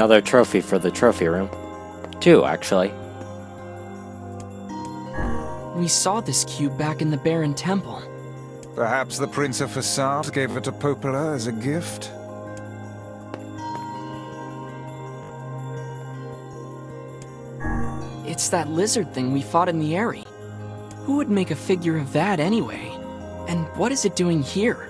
Another trophy for the trophy room. 2, actually. We saw this cube back in the Baron Temple. Perhaps the Prince of Facade gave it to Popola as a gift? It's that lizard thing we fought in the Eyrie. Who would make a figure of that anyway? And what is it doing here?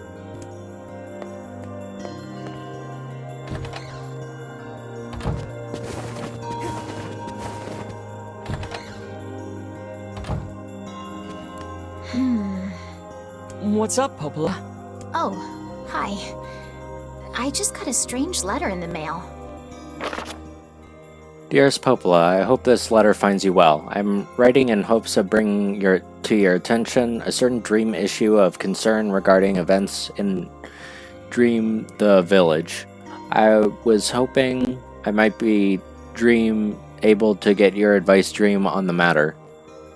What's up, Popola? Oh, hi. I just got a strange letter in the mail. Dearest Popola, I hope this letter finds you well. I'm writing in hopes of bringing to your attention a certain dream issue of concern regarding events in Dream the Village. I was hoping I might be able to get your advice on the matter.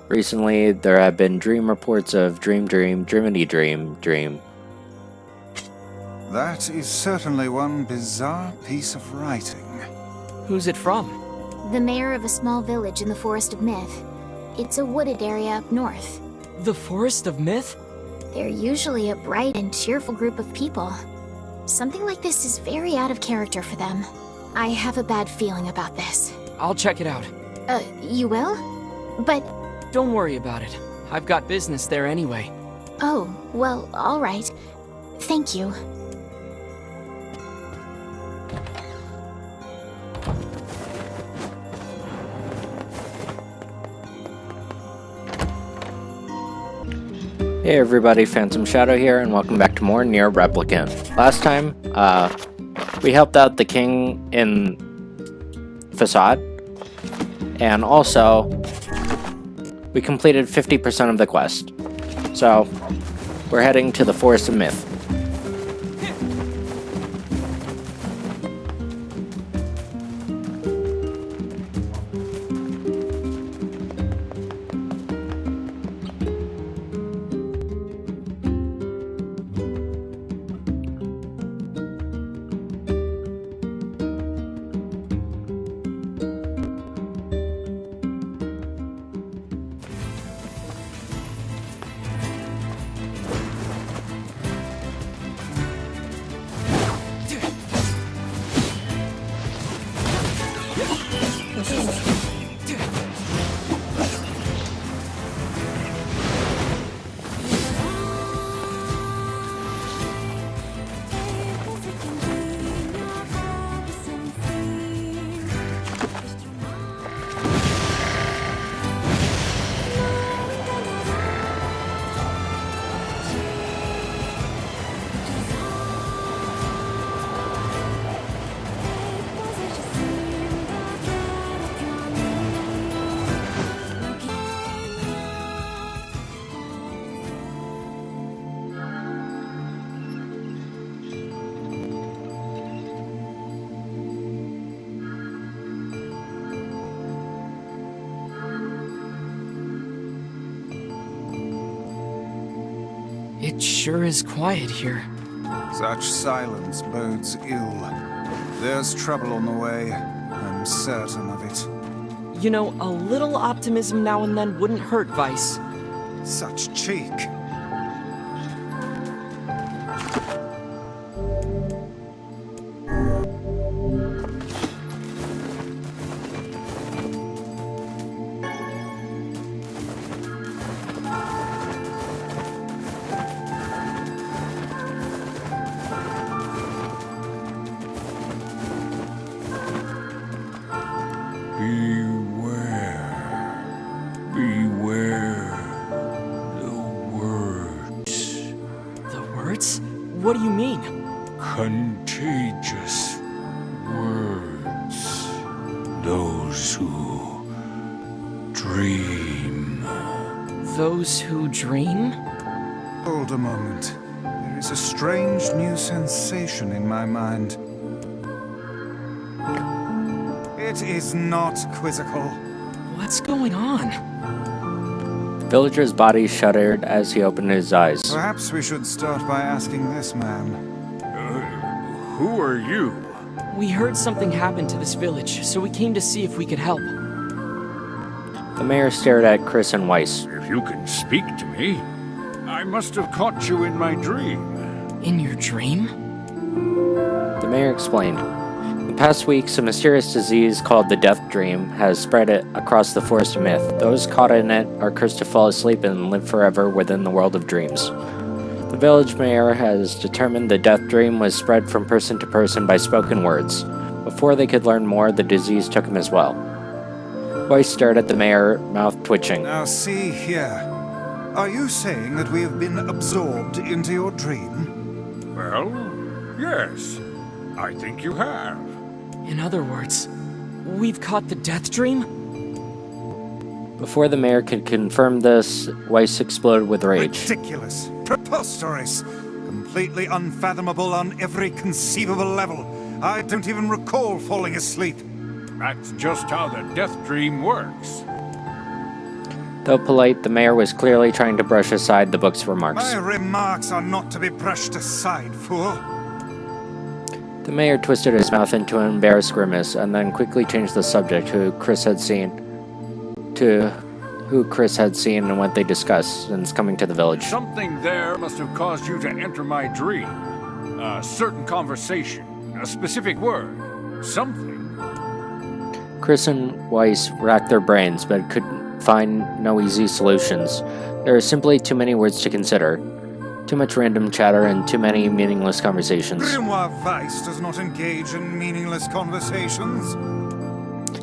Recently, there have been dream reports of dreamity dream. That is certainly one bizarre piece of writing. Who's it from? The mayor of a small village in the Forest of Myth. It's a wooded area up north. The Forest of Myth? They're usually a bright and cheerful group of people. Something like this is very out of character for them. I have a bad feeling about this. I'll check it out. You will? But... Don't worry about it. I've got business there anyway. Oh, well, all right. Thank you. Hey everybody, Phantom Shadow here, and welcome back to more Nier Replicant. Last time, we helped out the king in Facade, and also, we completed 50% of the quest. So, we're heading to the Forest of Myth. It sure is quiet here. Such silence bodes ill. There's trouble on the way. I'm certain of it. You know, a little optimism now and then wouldn't hurt, Vice. Such cheek. What do you mean? Contagious words. Those who dream. Those who dream? Hold a moment. There is a strange new sensation in my mind. It is not quizzical. What's going on? Villager's body shuddered as he opened his eyes. Perhaps we should start by asking this man. Who are you? We heard something happened to this village, so we came to see if we could help. The mayor stared at Chris and Weiss. If you can speak to me, I must have caught you in my dream. In your dream? The mayor explained. In the past weeks, a mysterious disease called the Death Dream has spread it across the Forest of Myth. Those caught in it are cursed to fall asleep and live forever within the world of dreams. The village mayor has determined the Death Dream was spread from person to person by spoken words. Before they could learn more, the disease took him as well. Weiss stared at the mayor, mouth twitching. Now see here. Are you saying that we have been absorbed into your dream? Well, yes. I think you have. In other words, we've caught the death dream? Before the mayor could confirm this, Weiss exploded with rage. Ridiculous. Preposterous. Completely unfathomable on every conceivable level. I don't even recall falling asleep. That's just how the death dream works. Though polite, the mayor was clearly trying to brush aside the book's remarks. My remarks are not to be brushed aside, fool. The mayor twisted his mouth into an embarrassed grimace and then quickly changed the subject to who Chris had seen and what they discussed since coming to the village. Something there must have caused you to enter my dream. A certain conversation, a specific word, something. Chris and Weiss racked their brains but could find no easy solutions. There are simply too many words to consider. Too much random chatter and too many meaningless conversations. Grimoire Weiss does not engage in meaningless conversations.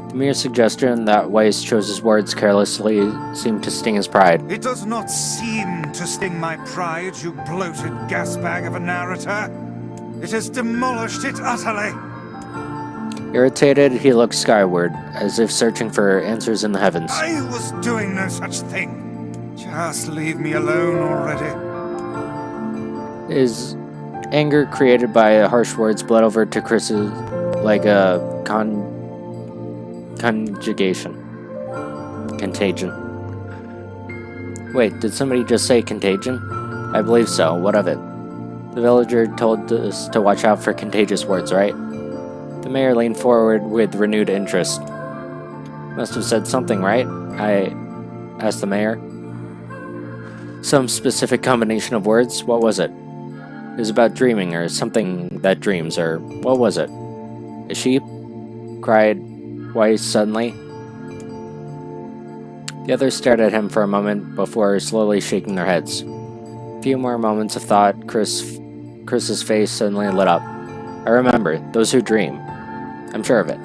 The mere suggestion that Weiss chose his words carelessly seemed to sting his pride. It does not seem to sting my pride, you bloated gasbag of a narrator. It has demolished it utterly. Irritated, he looked skyward, as if searching for answers in the heavens. I was doing no such thing. Just leave me alone already. His anger created by harsh words bled over to Chris's like a contagion. Wait, did somebody just say contagion? I believe so. What of it? The villager told us to watch out for contagious words, right? The mayor leaned forward with renewed interest. Must have said something, right? I asked the mayor. Some specific combination of words? What was it? It was about dreaming, or something that dreams, or what was it? A sheep? Cried Weiss suddenly. The others stared at him for a moment before slowly shaking their heads. A few more moments of thought, Chris's face suddenly lit up. I remember, those who dream. I'm sure of it.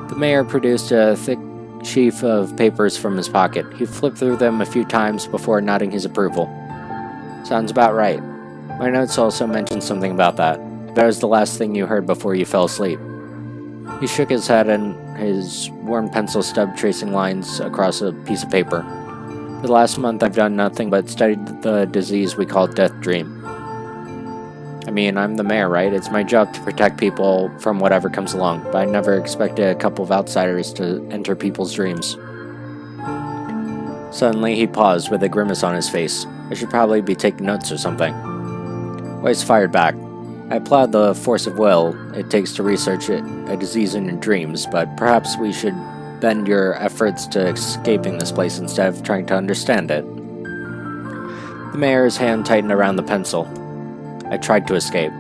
The mayor produced a thick sheaf of papers from his pocket. He flipped through them a few times before nodding his approval. Sounds about right. My notes also mentioned something about that. That was the last thing you heard before you fell asleep. He shook his head and his worn pencil stub tracing lines across a piece of paper. For the last month I've done nothing but studied the disease we call Death Dream. I mean, I'm the mayor, right? It's my job to protect people from whatever comes along, but I never expected a couple of outsiders to enter people's dreams. Suddenly, he paused with a grimace on his face. I should probably be taking notes or something. Weiss fired back. I applaud the force of will it takes to research a disease in your dreams, but perhaps we should bend your efforts to escaping this place instead of trying to understand it. The mayor's hand tightened around the pencil. I tried to escape.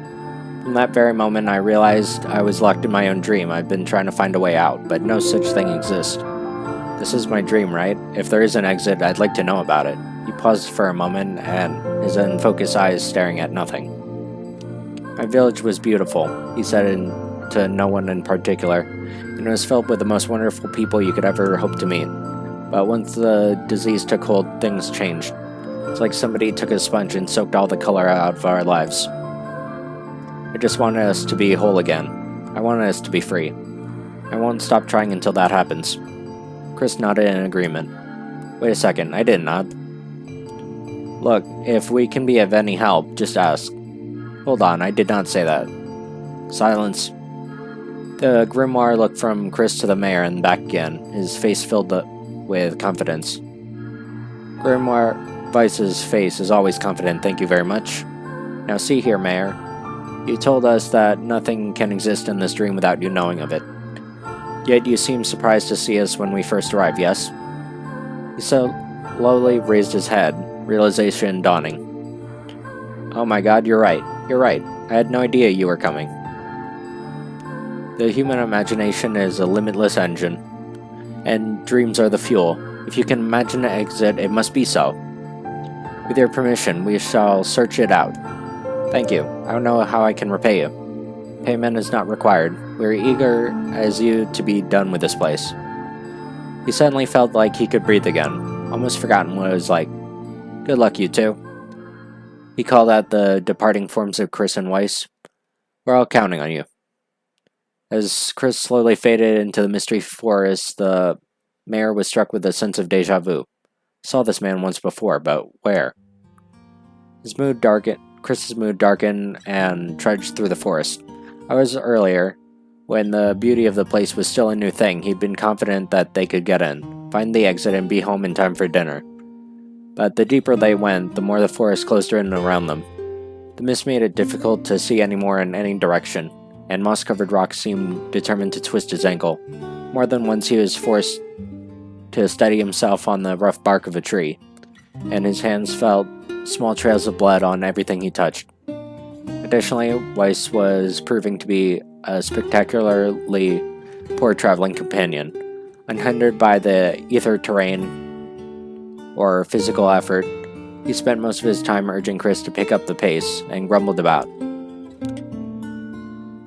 From that very moment, I realized I was locked in my own dream. I've been trying to find a way out, but no such thing exists. This is my dream, right? If there is an exit, I'd like to know about it. He paused for a moment, and his unfocused eyes staring at nothing. My village was beautiful, he said to no one in particular, and it was filled with the most wonderful people you could ever hope to meet. But once the disease took hold, things changed. It's like somebody took a sponge and soaked all the color out of our lives. I just wanted us to be whole again. I wanted us to be free. I won't stop trying until that happens. Chris nodded in agreement. Wait a second, I didn't nod. Look, if we can be of any help, just ask. Hold on, I did not say that. Silence. The grimoire looked from Chris to the mayor and back again, his face filled with confidence. Grimoire Weiss's face is always confident, thank you very much. Now see here, Mayor. You told us that nothing can exist in this dream without you knowing of it. Yet you seemed surprised to see us when we first arrived, yes? He slowly raised his head, realization dawning. Oh my god, you're right. You're right. I had no idea you were coming. The human imagination is a limitless engine, and dreams are the fuel. If you can imagine an exit, it must be so. With your permission, we shall search it out. Thank you. I don't know how I can repay you. Payment is not required. We are eager as you to be done with this place. He suddenly felt like he could breathe again, almost forgotten what it was like. Good luck, you two. He called out the departing forms of Chris and Weiss. We're all counting on you. As Chris slowly faded into the mystery forest, the mayor was struck with a sense of deja vu. Saw this man once before, but where? Chris's mood darkened and trudged through the forest. Hours earlier, when the beauty of the place was still a new thing, he'd been confident that they could get in, find the exit, and be home in time for dinner. But the deeper they went, the more the forest closed in around them. The mist made it difficult to see anymore in any direction, and moss-covered rocks seemed determined to twist his ankle. More than once he was forced to steady himself on the rough bark of a tree, and his hands felt small trails of blood on everything he touched. Additionally, Weiss was proving to be a spectacularly poor traveling companion. Unhindered by the ether terrain or physical effort, he spent most of his time urging Chris to pick up the pace and grumbled about.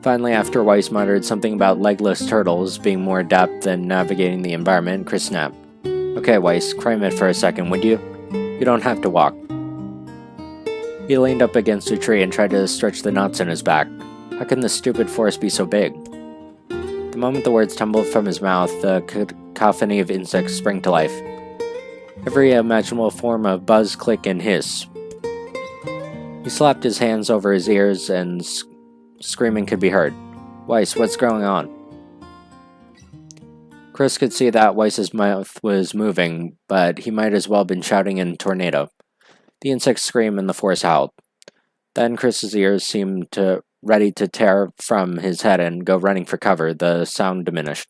Finally, after Weiss muttered something about legless turtles being more adept than navigating the environment, Chris snapped. Okay, Weiss, climb it for a second, would you? You don't have to walk. He leaned up against a tree and tried to stretch the knots in his back. How can this stupid forest be so big? The moment the words tumbled from his mouth, the cacophony of insects sprang to life. Every imaginable form of buzz, click, and hiss. He slapped his hands over his ears and screaming could be heard. Weiss, what's going on? Chris could see that Weiss's mouth was moving, but he might as well have been shouting in a tornado. The insects screamed and the forest howled. Then Chris's ears seemed ready to tear from his head and go running for cover. The sound diminished.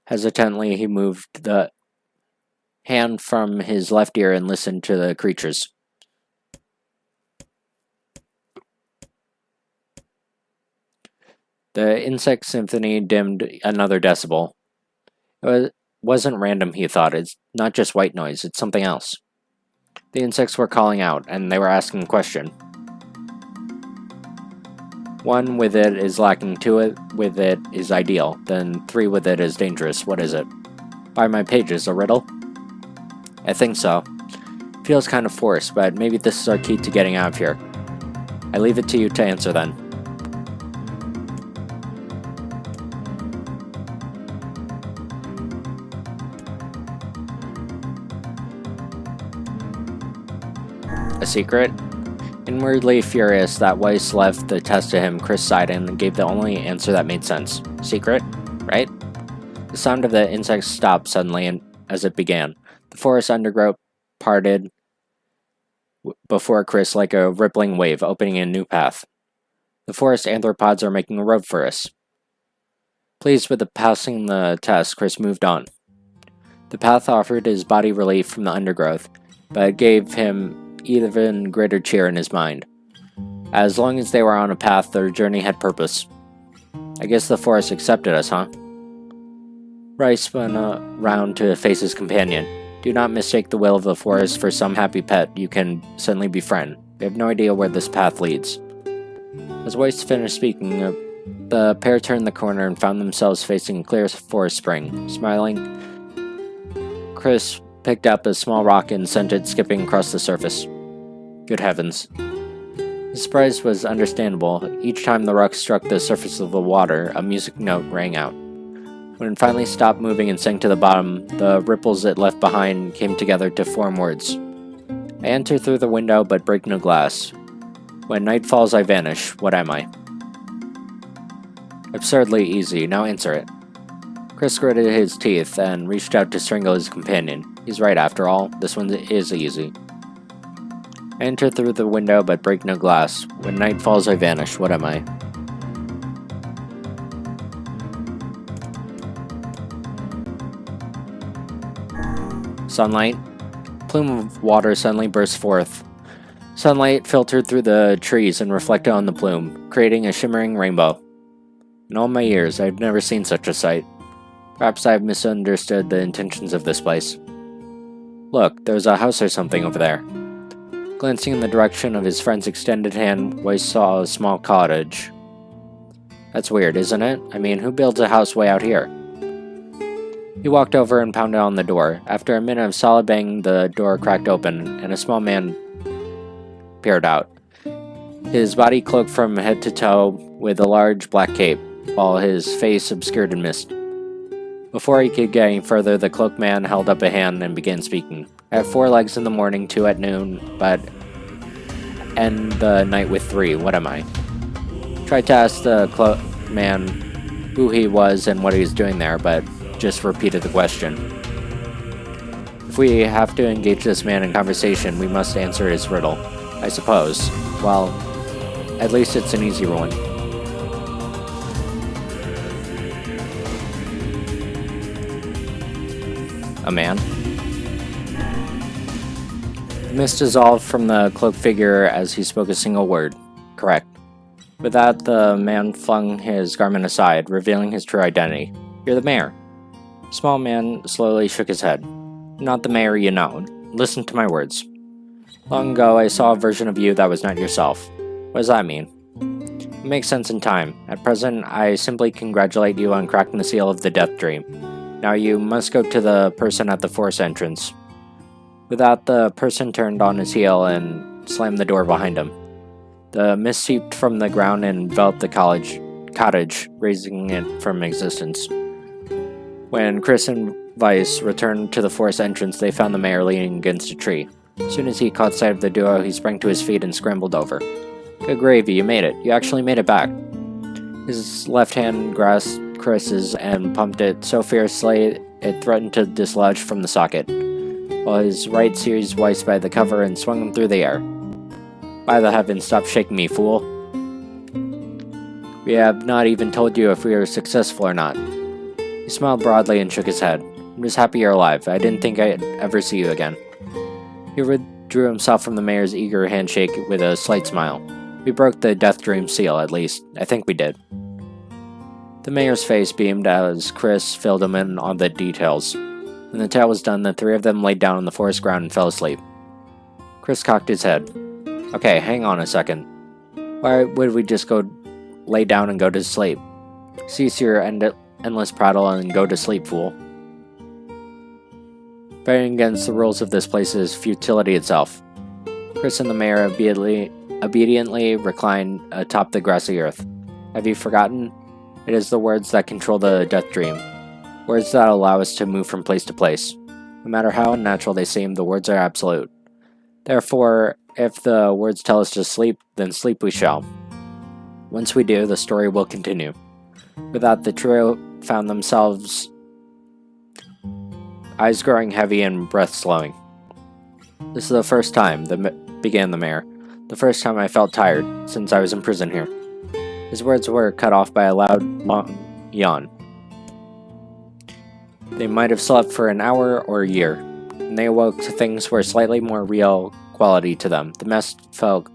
Hesitantly, he moved the hand from his left ear and listened to the creatures. The insect symphony dimmed another decibel. It wasn't random, he thought. It's not just white noise, it's something else. The insects were calling out, and they were asking a question. 1 with it is lacking, 2 with it is ideal, then 3 with it is dangerous. What is it? By my pages, a riddle? I think so. Feels kind of forced, but maybe this is our key to getting out of here. I leave it to you to answer then. A secret? Inwardly furious that Weiss left the test to him, Chris sighed and gave the only answer that made sense. Secret? Right? The sound of the insects stopped suddenly as it began. The forest undergrowth parted before Chris like a rippling wave, opening a new path. The forest anthropods are making a road for us. Pleased with passing the test, Chris moved on. The path offered his body relief from the undergrowth, but it gave him even greater cheer in his mind. As long as they were on a path, their journey had purpose. I guess the forest accepted us, huh? Rice spun around to face his companion. Do not mistake the will of the forest for some happy pet you can suddenly befriend. We have no idea where this path leads. As Weiss finished speaking, the pair turned the corner and found themselves facing a clear forest spring. Smiling, Chris picked up a small rock and sent it skipping across the surface. Good heavens. His surprise was understandable. Each time the rock struck the surface of the water, a music note rang out. When it finally stopped moving and sank to the bottom, the ripples it left behind came together to form words. I enter through the window but break no glass. When night falls I vanish. What am I? Absurdly easy. Now answer it. Chris gritted his teeth and reached out to strangle his companion. He's right after all. This one is easy. I enter through the window but break no glass. When night falls, I vanish. What am I? Sunlight. A plume of water suddenly bursts forth. Sunlight filtered through the trees and reflected on the plume, creating a shimmering rainbow. In all my years, I've never seen such a sight. Perhaps I've misunderstood the intentions of this place. Look, there's a house or something over there. Glancing in the direction of his friend's extended hand, Weiss saw a small cottage. That's weird, isn't it? I mean, who builds a house way out here? He walked over and pounded on the door. After a minute of solid banging, the door cracked open, and a small man peered out. His body cloaked from head to toe with a large black cape, while his face obscured in mist. Before he could get any further, the cloaked man held up a hand and began speaking. I have 4 legs in the morning, 2 at noon, but end the night with 3. What am I? Tried to ask the cloaked man who he was and what he was doing there, but just repeated the question. If we have to engage this man in conversation, we must answer his riddle, I suppose. Well, at least it's an easy one. A man? The mist dissolved from the cloaked figure as he spoke a single word. Correct. With that, the man flung his garment aside, revealing his true identity. You're the mayor. The small man slowly shook his head. Not the mayor you know. Listen to my words. Long ago, I saw a version of you that was not yourself. What does that mean? It makes sense in time. At present, I simply congratulate you on cracking the seal of the death dream. Now you must go to the person at the forest entrance. With that, the person turned on his heel and slammed the door behind him. The mist seeped from the ground and enveloped the cottage, raising it from existence. When Chris and Weiss returned to the forest entrance, they found the mayor leaning against a tree. As soon as he caught sight of the duo, he sprang to his feet and scrambled over. Good gravy, you made it. You actually made it back. His left hand grasped Chris's and pumped it so fiercely it threatened to dislodge from the socket, while his right seized Weiss by the cover and swung him through the air. By the heavens, stop shaking me, fool. We have not even told you if we are successful or not. He smiled broadly and shook his head. I'm just happy you're alive. I didn't think I'd ever see you again. He withdrew himself from the mayor's eager handshake with a slight smile. We broke the death dream seal, at least. I think we did. The mayor's face beamed as Chris filled him in on the details. When the tale was done, the 3 of them laid down on the forest ground and fell asleep. Chris cocked his head. Okay, hang on a second. Why would we just go lay down and go to sleep? Cease your endless prattle and go to sleep, fool. Fighting against the rules of this place is futility itself. Chris and the mayor obediently reclined atop the grassy earth. Have you forgotten? It is the words that control the death dream. Words that allow us to move from place to place. No matter how unnatural they seem, the words are absolute. Therefore, if the words tell us to sleep, then sleep we shall. Once we do, the story will continue. With that, the trio found themselves eyes growing heavy and breath slowing. This is the first time, began the mayor. The first time I felt tired, since I was in prison here. His words were cut off by a loud, long yawn. They might have slept for an hour or a year. When they awoke, things were slightly more real quality to them. The mist felt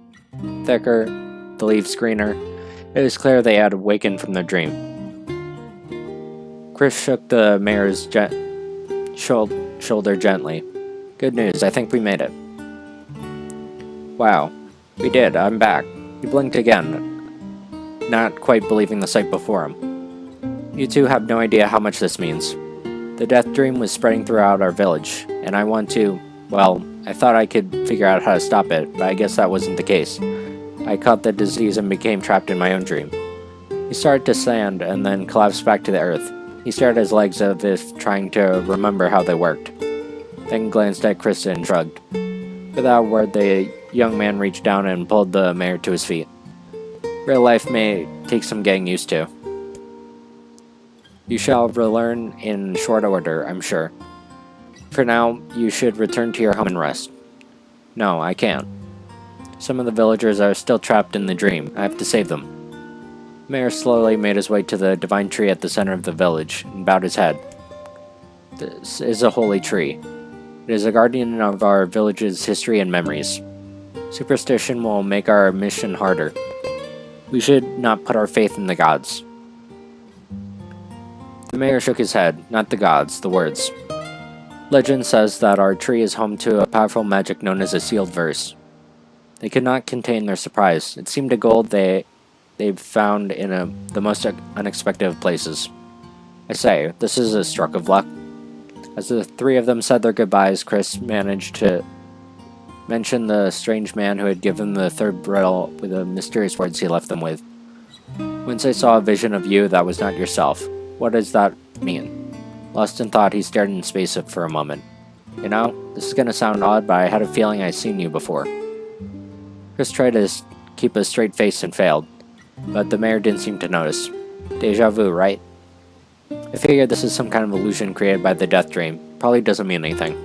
thicker, the leaves greener. It was clear they had awakened from their dream. Chris shook the mayor's shoulder gently. Good news, I think we made it. Wow, we did, I'm back. He blinked again, not quite believing the sight before him. You two have no idea how much this means. The death dream was spreading throughout our village, and I want to, well, I thought I could figure out how to stop it, but I guess that wasn't the case. I caught the disease and became trapped in my own dream. He started to stand and then collapsed back to the earth. He stared at his legs as if trying to remember how they worked, then glanced at Krista and shrugged. Without a word, the young man reached down and pulled the mayor to his feet. Real life may take some getting used to. You shall relearn in short order, I'm sure. For now, you should return to your home and rest. No, I can't. Some of the villagers are still trapped in the dream. I have to save them. The mayor slowly made his way to the divine tree at the center of the village and bowed his head. This is a holy tree. It is a guardian of our village's history and memories. Superstition will make our mission harder. We should not put our faith in the gods. The mayor shook his head, not the gods, the words. Legend says that our tree is home to a powerful magic known as a sealed verse. They could not contain their surprise. It seemed a gold they've found in the most unexpected of places. I say, this is a stroke of luck. As the three of them said their goodbyes, Chris managed to mention the strange man who had given the third riddle with the mysterious words he left them with. Once I saw a vision of you that was not yourself. What does that mean? Lost in thought, he stared in space for a moment. You know, this is gonna sound odd, but I had a feeling I'd seen you before. Chris tried to keep a straight face and failed, but the mayor didn't seem to notice. Deja vu, right? I figured this is some kind of illusion created by the death dream. Probably doesn't mean anything.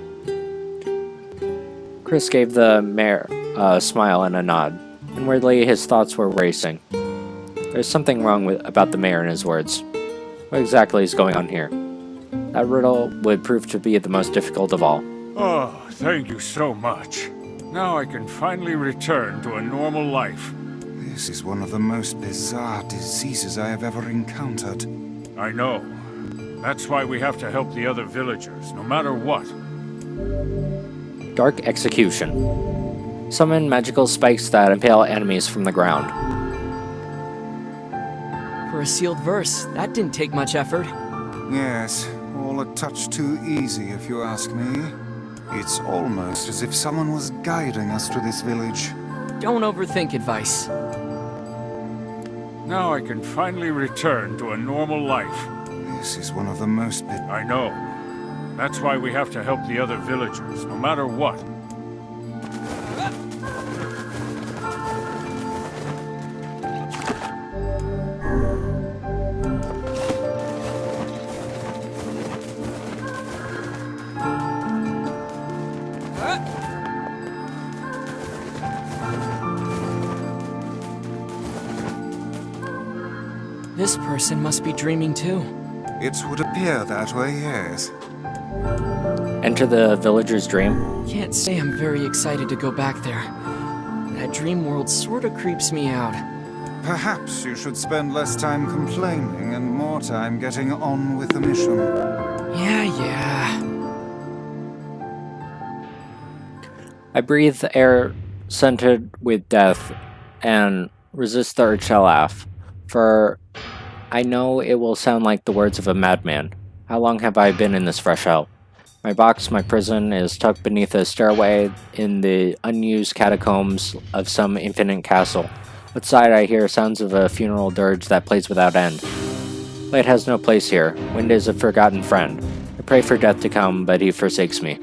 Chris gave the mayor a smile and a nod. Inwardly, his thoughts were racing. There's something wrong about the mayor and his words. What exactly is going on here? That riddle would prove to be the most difficult of all. Oh, thank you so much. Now I can finally return to a normal life. This is one of the most bizarre diseases I have ever encountered. I know. That's why we have to help the other villagers, no matter what. Dark Execution. Summon magical spikes that impale enemies from the ground. For a sealed verse, that didn't take much effort. Yes, all a touch too easy if you ask me. It's almost as if someone was guiding us to this village. Don't overthink advice. Now I can finally return to a normal life. This is one of the most I know. That's why we have to help the other villagers, no matter what. This person must be dreaming too. It would appear that way, yes. Enter the villager's dream. Can't say I'm very excited to go back there. That dream world sorta creeps me out. Perhaps you should spend less time complaining and more time getting on with the mission. Yeah. I breathe air scented with death and resist the urge to laugh, for I know it will sound like the words of a madman. How long have I been in this fresh hell? My box, my prison, is tucked beneath a stairway in the unused catacombs of some infinite castle. Outside I hear sounds of a funeral dirge that plays without end. Light has no place here. Wind is a forgotten friend. I pray for death to come, but he forsakes me.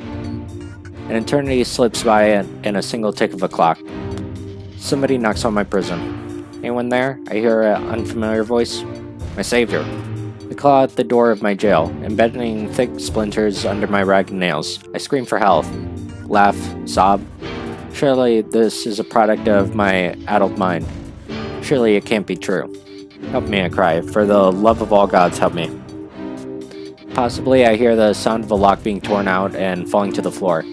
An eternity slips by in a single tick of a clock. Somebody knocks on my prison. Anyone there? I hear an unfamiliar voice. My savior. I claw at the door of my jail, embedding thick splinters under my ragged nails. I scream for help. Laugh. Sob. Surely this is a product of my addled mind. Surely it can't be true. Help me, I cry. For the love of all gods, help me. Possibly I hear the sound of a lock being torn out and falling to the floor.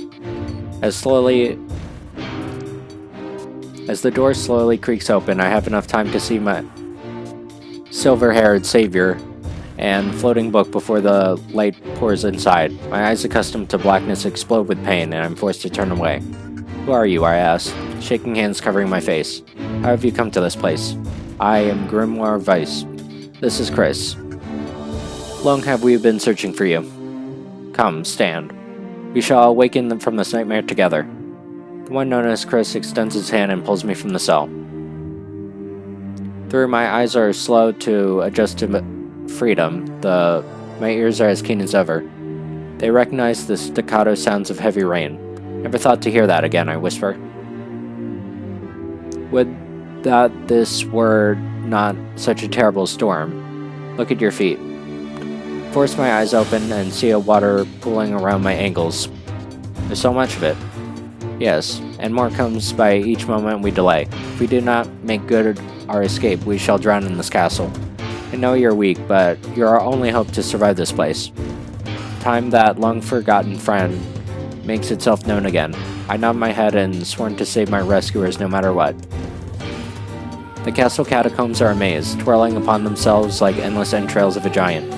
As the door slowly creaks open, I have enough time to see my silver-haired savior and floating book before the light pours inside. My eyes, accustomed to blackness, explode with pain, and I'm forced to turn away. Who are you? I ask, shaking hands covering my face. How have you come to this place? I am Grimoire Weiss. This is Chris. Long have we been searching for you. Come, stand. We shall awaken from this nightmare together. The one known as Chris extends his hand and pulls me from the cell. Though my eyes are slow to adjust to freedom, my ears are as keen as ever. They recognize the staccato sounds of heavy rain. Never thought to hear that again, I whisper. Would that this were not such a terrible storm. Look at your feet. Force my eyes open and see a water pooling around my ankles. There's so much of it. Yes, and more comes by each moment we delay. If we do not make good our escape, we shall drown in this castle. I know you're weak, but you're our only hope to survive this place. Time that long-forgotten friend makes itself known again. I nod my head and sworn to save my rescuers no matter what. The castle catacombs are a maze, twirling upon themselves like endless entrails of a giant.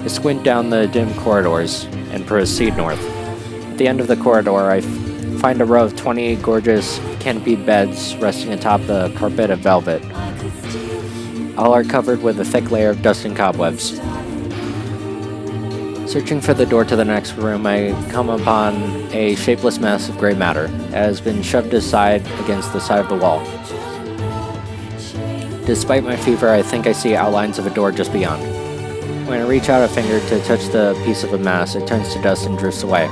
I squint down the dim corridors and proceed north. At the end of the corridor, I find a row of 20 gorgeous canopied beds resting atop the carpet of velvet. All are covered with a thick layer of dust and cobwebs. Searching for the door to the next room, I come upon a shapeless mess of gray matter. It has been shoved aside against the side of the wall. Despite my fever, I think I see outlines of a door just beyond. When I reach out a finger to touch the piece of a mass, it turns to dust and drifts away.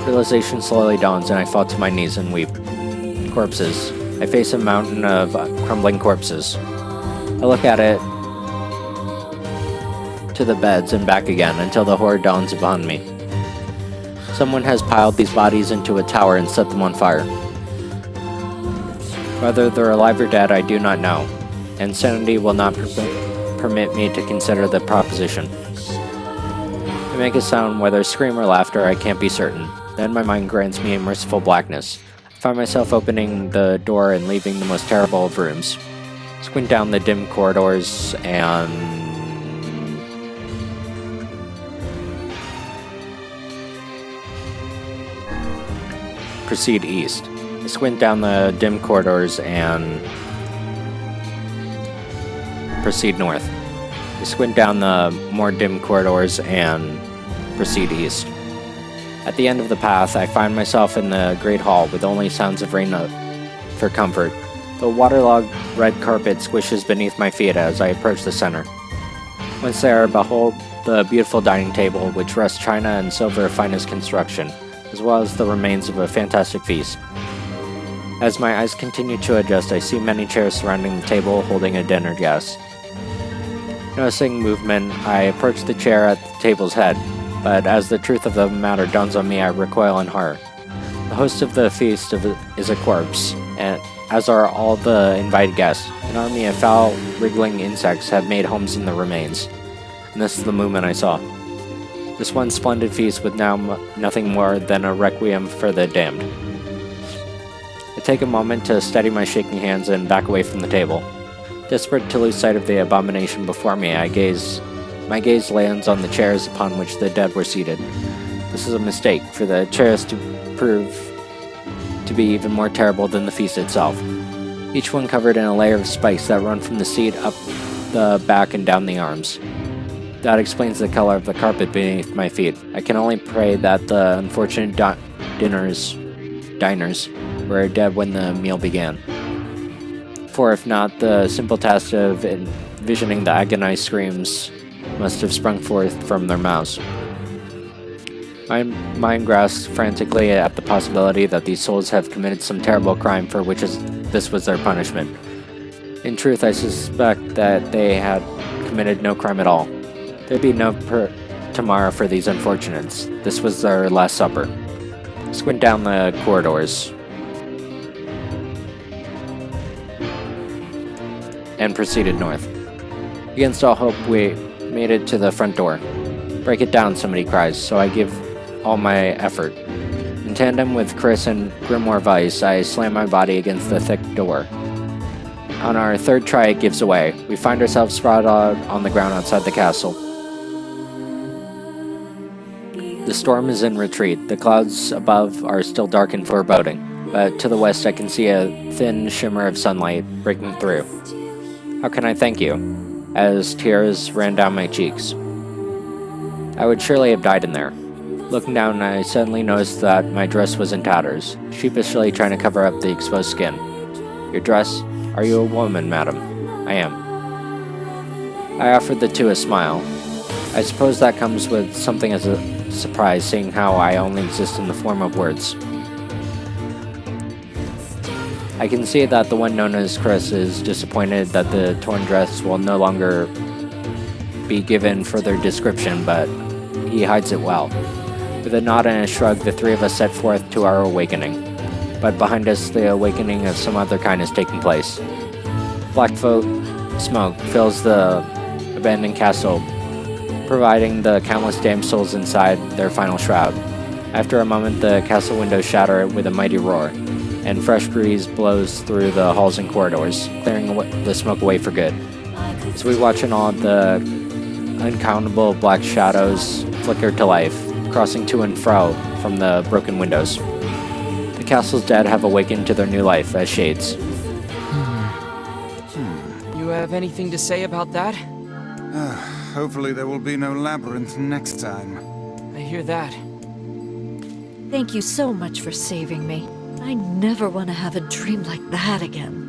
Realization slowly dawns and I fall to my knees and weep. Corpses. I face a mountain of crumbling corpses. I look at it, to the beds and back again until the horror dawns upon me. Someone has piled these bodies into a tower and set them on fire. Whether they're alive or dead, I do not know. Insanity will not permit me to consider the proposition. I make a sound, whether scream or laughter, I can't be certain. Then my mind grants me a merciful blackness. I find myself opening the door and leaving the most terrible of rooms. Squint down the dim corridors and proceed east. I squint down the dim corridors and proceed north. I squint down the more dim corridors and proceed east. At the end of the path, I find myself in the great hall with only sounds of rain for comfort. The waterlogged red carpet squishes beneath my feet as I approach the center. Once there, behold the beautiful dining table, which rests china and silver of finest construction, as well as the remains of a fantastic feast. As my eyes continue to adjust, I see many chairs surrounding the table holding a dinner guest. Noticing movement, I approach the chair at the table's head, but as the truth of the matter dawns on me, I recoil in horror. The host of the feast is a corpse, and as are all the invited guests. An army of foul, wriggling insects have made homes in the remains. And this is the movement I saw. This one splendid feast was now nothing more than a requiem for the damned. I take a moment to steady my shaking hands and back away from the table. Desperate to lose sight of the abomination before me, my gaze lands on the chairs upon which the dead were seated. This is a mistake, for the chairs to prove to be even more terrible than the feast itself. Each one covered in a layer of spikes that run from the seat up the back and down the arms. That explains the color of the carpet beneath my feet. I can only pray that the unfortunate diners were dead when the meal began. For if not, the simple task of envisioning the agonized screams must have sprung forth from their mouths. My mind grasps frantically at the possibility that these souls have committed some terrible crime for which this was their punishment. In truth, I suspect that they had committed no crime at all. There'd be no tomorrow for these unfortunates. This was their last supper. Squint down the corridors and proceeded north. Against all hope, we made it to the front door. Break it down, somebody cries, so I give all my effort. In tandem with Chris and Grimoire Vice, I slam my body against the thick door. On our third try, it gives away. We find ourselves sprawled out on the ground outside the castle. The storm is in retreat. The clouds above are still dark and foreboding, but to the west I can see a thin shimmer of sunlight breaking through. How can I thank you? As tears ran down my cheeks. I would surely have died in there. Looking down, I suddenly noticed that my dress was in tatters, sheepishly trying to cover up the exposed skin. Your dress? Are you a woman, madam? I am. I offered the two a smile. I suppose that comes with something as a surprise, seeing how I only exist in the form of words. I can see that the one known as Chris is disappointed that the torn dress will no longer be given further description, but he hides it well. With a nod and a shrug, the three of us set forth to our awakening. But behind us, the awakening of some other kind is taking place. Black smoke fills the abandoned castle, providing the countless damned souls inside their final shroud. After a moment, the castle windows shatter with a mighty roar, and fresh breeze blows through the halls and corridors, clearing the smoke away for good. As we watch in awe, the uncountable black shadows flicker to life, crossing to and fro from the broken windows. The castle's dead have awakened to their new life as shades. You have anything to say about that? Hopefully there will be no labyrinth next time. I hear that. Thank you so much for saving me. I never want to have a dream like that again.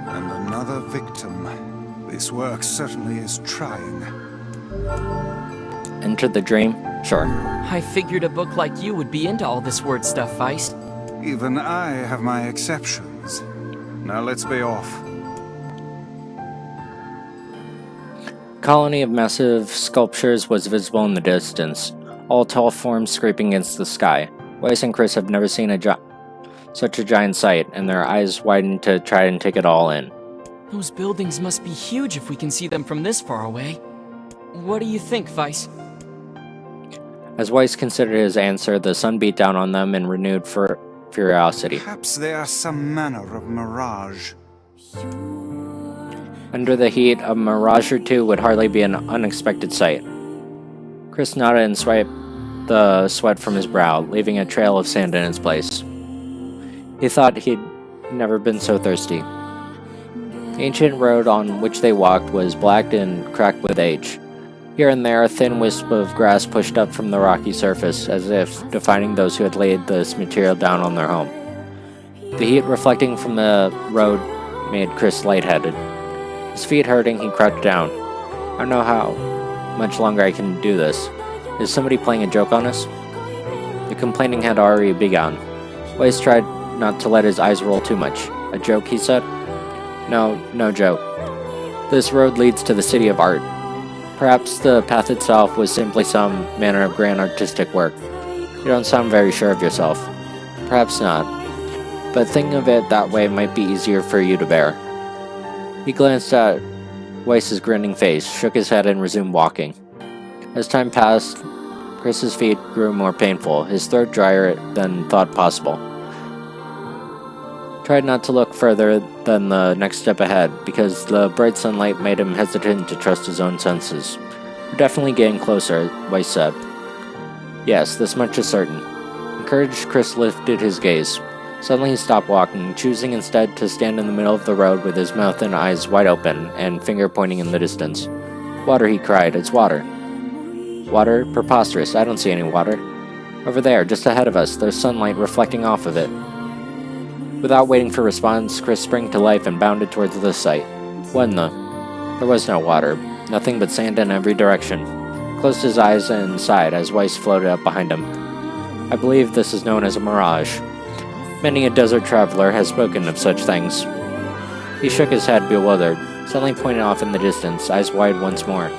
And another victim. This work certainly is trying. Enter the dream? Sure. I figured a book like you would be into all this word stuff, Feist. Even I have my exceptions. Now let's be off. A colony of massive sculptures was visible in the distance, all tall forms scraping against the sky. Weiss and Chris have never seen such a giant sight, and their eyes widen to try and take it all in. Those buildings must be huge if we can see them from this far away. What do you think, Weiss? As Weiss considered his answer, the sun beat down on them in renewed curiosity. Perhaps they are some manner of mirage. Under the heat, a mirage or two would hardly be an unexpected sight. Chris nodded and swiped the sweat from his brow, leaving a trail of sand in its place. He thought he'd never been so thirsty. The ancient road on which they walked was black and cracked with age. Here and there, a thin wisp of grass pushed up from the rocky surface, as if defining those who had laid this material down on their home. The heat reflecting from the road made Chris lightheaded. His feet hurting, he crouched down. I don't know how much longer I can do this. Is somebody playing a joke on us? The complaining had already begun. Weiss tried not to let his eyes roll too much. A joke, he said? No joke. This road leads to the city of art. Perhaps the path itself was simply some manner of grand artistic work. You don't sound very sure of yourself. Perhaps not. But thinking of it that way might be easier for you to bear. He glanced at Weiss's grinning face, shook his head, and resumed walking. As time passed, Chris's feet grew more painful, his throat drier than thought possible. Tried not to look further than the next step ahead, because the bright sunlight made him hesitant to trust his own senses. We're definitely getting closer, Weiss said. Yes, this much is certain. Encouraged, Chris lifted his gaze. Suddenly he stopped walking, choosing instead to stand in the middle of the road with his mouth and eyes wide open, and finger pointing in the distance. Water, he cried, it's water. Water? Preposterous, I don't see any water. Over there, just ahead of us, there's sunlight reflecting off of it. Without waiting for response, Chris sprang to life and bounded towards the site. What in the... There was no water, nothing but sand in every direction. Closed his eyes and sighed as Weiss floated up behind him. I believe this is known as a mirage. Many a desert traveler has spoken of such things. He shook his head, bewildered, suddenly pointed off in the distance, eyes wide once more.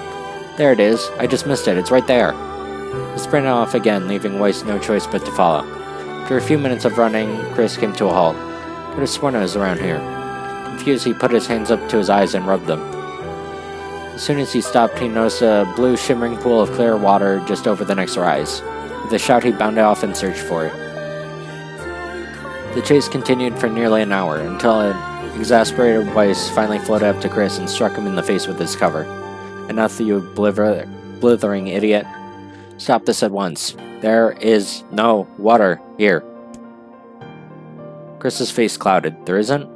There it is. I just missed it. It's right there. He sprinted off again, leaving Weiss no choice but to follow. After a few minutes of running, Chris came to a halt. Could have sworn it was around here. Confused, he put his hands up to his eyes and rubbed them. As soon as he stopped, he noticed a blue shimmering pool of clear water just over the next rise. With a shout, he bounded off and searched for it. The chase continued for nearly an hour, until an exasperated Weiss finally floated up to Chris and struck him in the face with his cover. Enough, you blithering idiot. Stop this at once. There is no water here. Chris's face clouded. There isn't?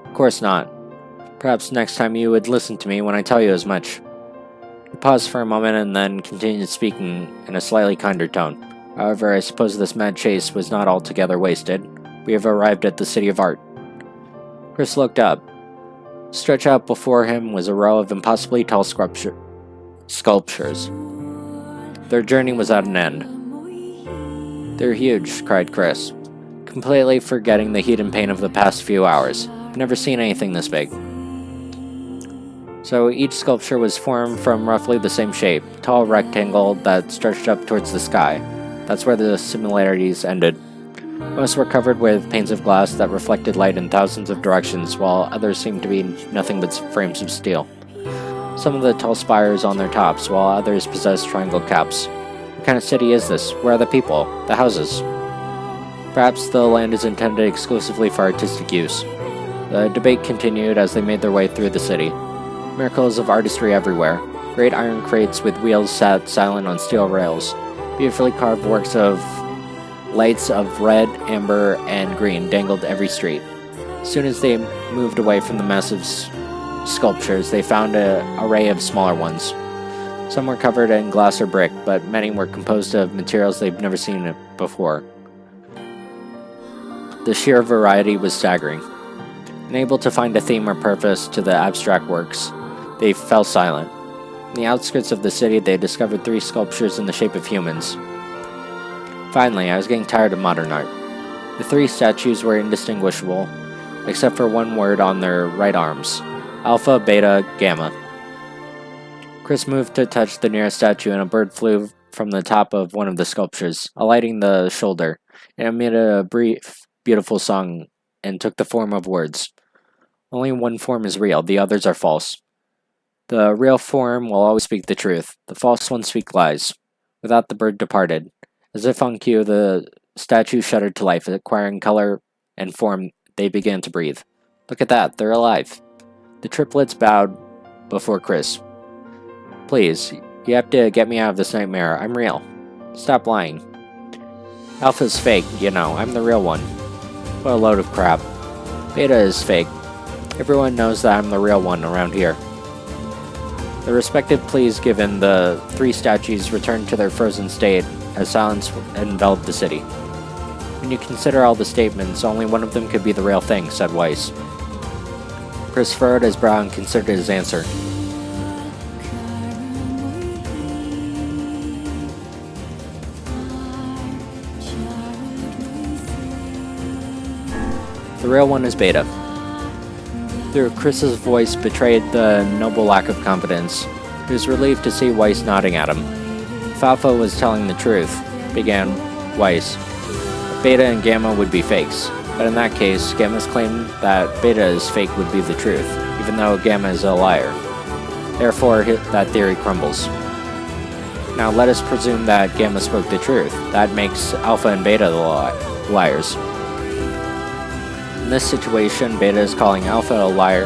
Of course not. Perhaps next time you would listen to me when I tell you as much. He paused for a moment and then continued speaking in a slightly kinder tone. However, I suppose this mad chase was not altogether wasted. We have arrived at the City of Art. Chris looked up. Stretched out before him was a row of impossibly tall sculptures. Their journey was at an end. They're huge, cried Chris. completely forgetting the heat and pain of the past few hours. I've never seen anything this big. So each sculpture was formed from roughly the same shape, tall rectangle that stretched up towards the sky. That's where the similarities ended. Most were covered with panes of glass that reflected light in thousands of directions, while others seemed to be nothing but frames of steel. Some of the tall spires on their tops, while others possessed triangle caps. What kind of city is this? Where are the people? The houses? Perhaps the land is intended exclusively for artistic use. The debate continued as they made their way through the city. Miracles of artistry everywhere. Great iron crates with wheels sat silent on steel rails. Beautifully carved works of lights of red, amber, and green dangled every street. As soon as they moved away from the massive sculptures, they found an array of smaller ones. Some were covered in glass or brick, but many were composed of materials they've never seen before. The sheer variety was staggering. Unable to find a theme or purpose to the abstract works, they fell silent. In the outskirts of the city, they discovered 3 sculptures in the shape of humans. Finally, I was getting tired of modern art. The 3 statues were indistinguishable, except for one word on their right arms: Alpha, Beta, Gamma. Chris moved to touch the nearest statue, and a bird flew from the top of one of the sculptures, alighting the shoulder. It emitted a brief, beautiful song and took the form of words. Only one form is real, the others are false. The real form will always speak the truth. The false ones speak lies. With that, the bird departed. As if on cue, the statue shuddered to life, acquiring color and form. They began to breathe. Look at that, they're alive. The triplets bowed before Chris. Please, you have to get me out of this nightmare. I'm real. Stop lying. Alpha's fake, you know. I'm the real one. What a load of crap. Beta is fake. Everyone knows that I'm the real one around here. The respective pleas given, the 3 statues returned to their frozen state as silence enveloped the city. When you consider all the statements, only one of them could be the real thing, said Weiss. Chris furrowed his brow and considered his answer. The real one is Beta. Through Chris's voice betrayed the noble lack of confidence. He was relieved to see Weiss nodding at him. If Alpha was telling the truth, began Weiss, Beta and Gamma would be fakes. But in that case, Gamma's claim that Beta is fake would be the truth, even though Gamma is a liar. Therefore, that theory crumbles. Now let us presume that Gamma spoke the truth. That makes Alpha and Beta the liars. In this situation, Beta is calling Alpha a liar,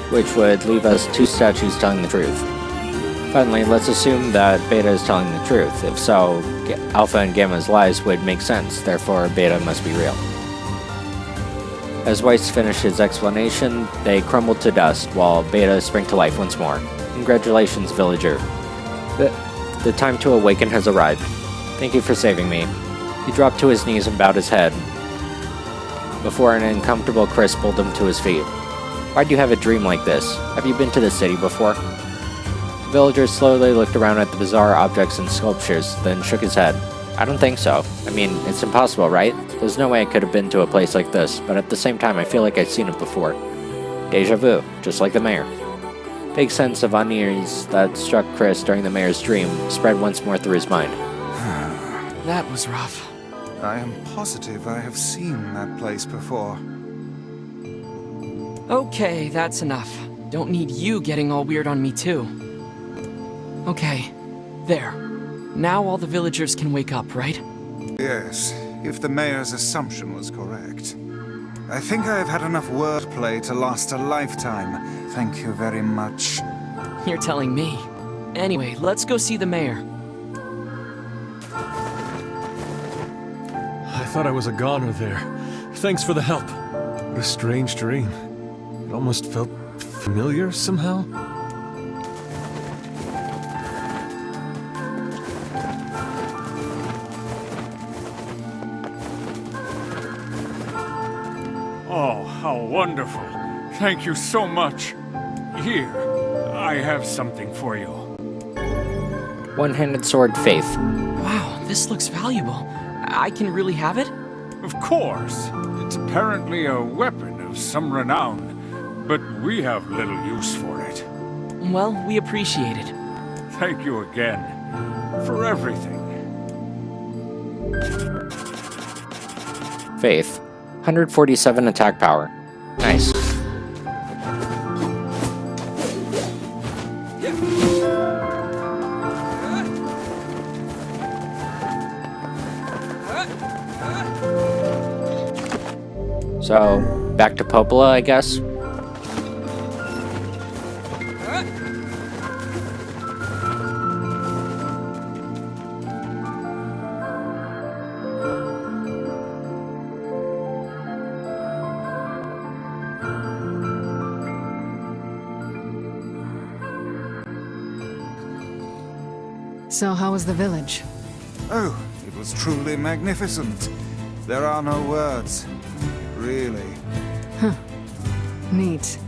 which would leave us 2 statues telling the truth. Finally, let's assume that Beta is telling the truth. If so, Alpha and Gamma's lies would make sense, therefore Beta must be real. As Weiss finished his explanation, they crumbled to dust, while Beta sprang to life once more. Congratulations, villager. The time to awaken has arrived. Thank you for saving me. He dropped to his knees and bowed his head, before an uncomfortable Chris pulled him to his feet. Why do you have a dream like this? Have you been to the city before? The villager slowly looked around at the bizarre objects and sculptures, then shook his head. I don't think so. I mean, it's impossible, right? There's no way I could have been to a place like this, but at the same time I feel like I've seen it before. Deja vu, just like the mayor. Big sense of unease that struck Chris during the mayor's dream spread once more through his mind. That was rough. I am positive I have seen that place before. Okay, that's enough. Don't need you getting all weird on me too. Okay, there. Now all the villagers can wake up, right? Yes, if the mayor's assumption was correct. I think I have had enough wordplay to last a lifetime. Thank you very much. You're telling me. Anyway, let's go see the mayor. I thought I was a goner there. Thanks for the help. What a strange dream. It almost felt familiar somehow. Oh, how wonderful. Thank you so much. Here, I have something for you. One-handed sword, Faith. Wow, this looks valuable. I can really have it? Of course. It's apparently a weapon of some renown, but we have little use for it. Well, we appreciate it. Thank you again for everything. Faith. 147 attack power. Nice. So, back to Popola, I guess? So how was the village? Oh, it was truly magnificent. There are no words. Really. Neat.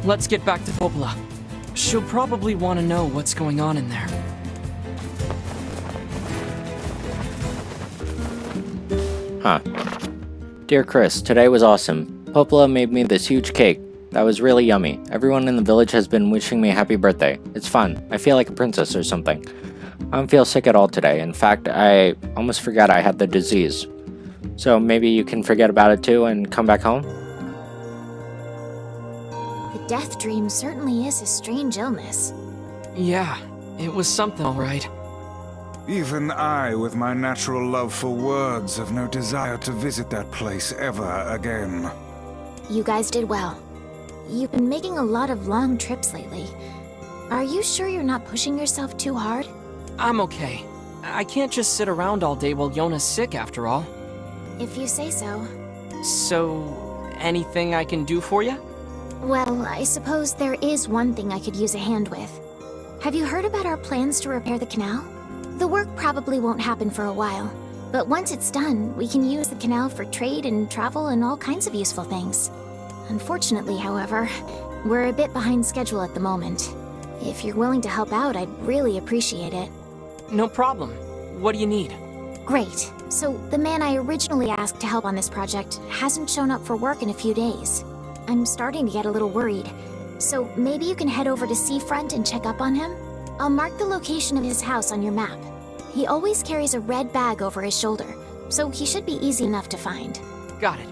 Let's get back to Popola. She'll probably want to know what's going on in there. Huh. Dear Chris, today was awesome. Popola made me this huge cake. That was really yummy. Everyone in the village has been wishing me happy birthday. It's fun. I feel like a princess or something. I don't feel sick at all today. In fact, I almost forgot I had the disease. So maybe you can forget about it too and come back home? The death dream certainly is a strange illness. Yeah, it was something alright. Even I, with my natural love for words, have no desire to visit that place ever again. You guys did well. You've been making a lot of long trips lately. Are you sure you're not pushing yourself too hard? I'm okay. I can't just sit around all day while Yona's sick after all. If you say so. So, anything I can do for you? Well, I suppose there is one thing I could use a hand with. Have you heard about our plans to repair the canal? The work probably won't happen for a while, but once it's done, we can use the canal for trade and travel and all kinds of useful things. Unfortunately, however, we're a bit behind schedule at the moment. If you're willing to help out, I'd really appreciate it. No problem. What do you need? Great. So, the man I originally asked to help on this project hasn't shown up for work in a few days. I'm starting to get a little worried. So, maybe you can head over to Seafront and check up on him? I'll mark the location of his house on your map. He always carries a red bag over his shoulder, so he should be easy enough to find. Got it.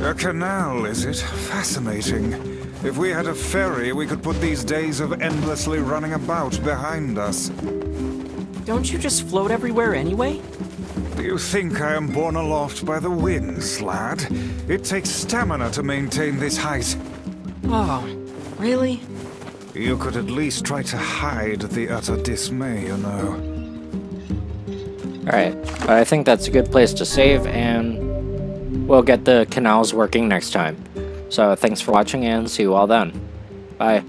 A canal, is it? Fascinating. If we had a ferry, we could put these days of endlessly running about behind us. Don't you just float everywhere anyway? Do you think I am borne aloft by the winds, lad? It takes stamina to maintain this height. Oh, really? You could at least try to hide the utter dismay, you know. Alright, but I think that's a good place to save, and we'll get the canals working next time. So thanks for watching, and see you all then. Bye.